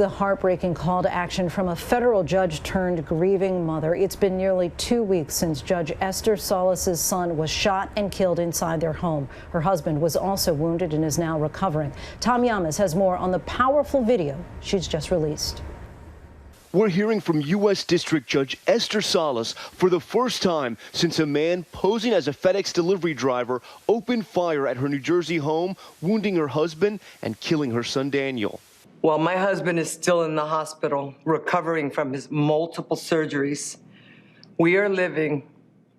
The heartbreaking call to action from a federal judge turned grieving mother. It's been nearly 2 weeks since Judge Esther Salas' son was shot and killed inside their home. Her husband was also wounded and is now recovering. Tom Yamas has more on the powerful video she's just released. We're hearing from U.S. District Judge Esther Salas for the first time since a man posing as a FedEx delivery driver opened fire at her New Jersey home, wounding her husband and killing her son Daniel. While my husband is still in the hospital, recovering from his multiple surgeries, we are living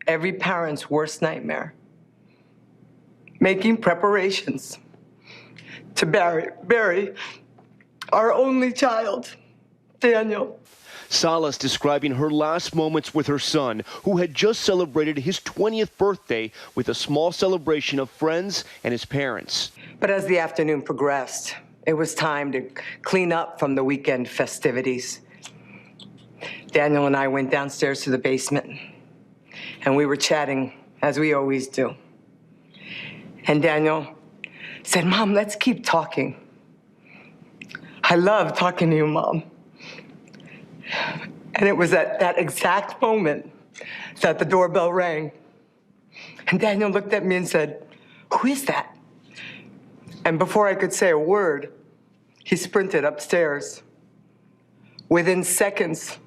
every parent's worst nightmare, making preparations to bury our only child, Daniel. Salas describing her last moments with her son, who had just celebrated his 20th birthday with a small celebration of friends and his parents. But as the afternoon progressed, it was time to clean up from the weekend festivities. Daniel and I went downstairs to the basement, and we were chatting, as we always do. And Daniel said, "Mom, let's keep talking. I love talking to you, Mom." And it was at that exact moment that the doorbell rang. And Daniel looked at me and said, "Who is that?" And before I could say a word, he sprinted upstairs. Within seconds,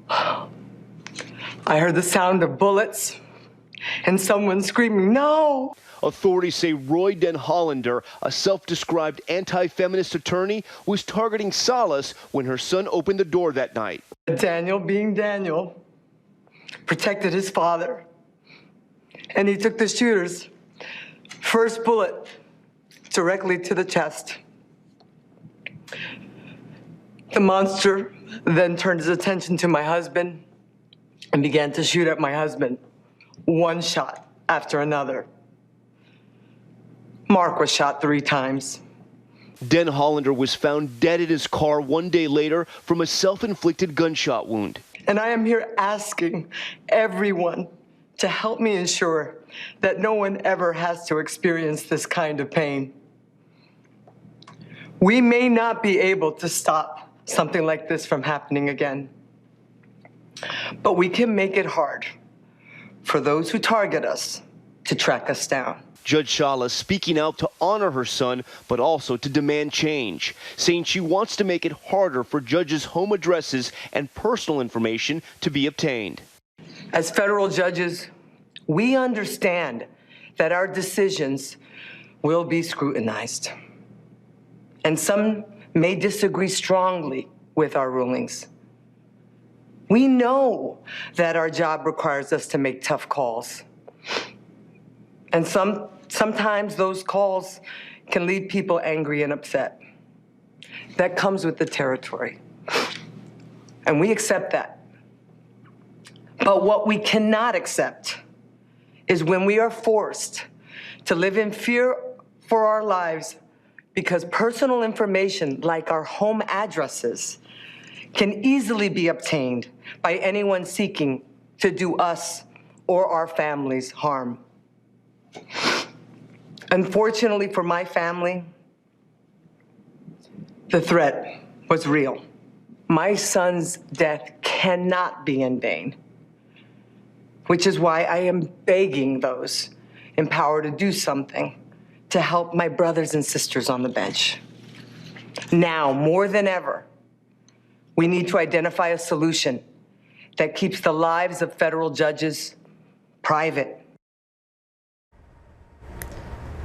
I heard the sound of bullets and someone screaming, "No!" Authorities say Roy Den Hollander, a self-described anti-feminist attorney, was targeting Salas when her son opened the door that night. Daniel, being Daniel, protected his father, and he took the shooter's first bullet directly to the chest. The monster then turned his attention to my husband and began to shoot at my husband, one shot after another. Mark was shot 3 times. Den Hollander was found dead in his car one day later from a self-inflicted gunshot wound. And I am here asking everyone to help me ensure that no one ever has to experience this kind of pain. We may not be able to stop something like this from happening again, but we can make it hard for those who target us to track us down. Judge Salas speaking out to honor her son, but also to demand change, saying she wants to make it harder for judges' home addresses and personal information to be obtained. As federal judges, we understand that our decisions will be scrutinized, and some may disagree strongly with our rulings. We know that our job requires us to make tough calls, and sometimes those calls can leave people angry and upset. That comes with the territory, and we accept that. But what we cannot accept is when we are forced to live in fear for our lives because personal information like our home addresses can easily be obtained by anyone seeking to do us or our families harm. Unfortunately for my family, the threat was real. My son's death cannot be in vain, which is why I am begging those in power to do something to help my brothers and sisters on the bench. Now, more than ever, we need to identify a solution that keeps the lives of federal judges private.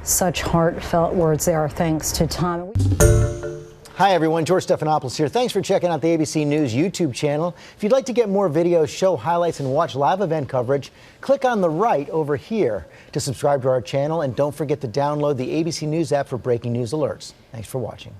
Such heartfelt words there. Thanks to Tom. Hi, everyone. George Stephanopoulos here. Thanks for checking out the ABC News YouTube channel. If you'd like to get more videos, show highlights, and watch live event coverage, click on the right over here to subscribe to our channel. And don't forget to download the ABC News app for breaking news alerts. Thanks for watching.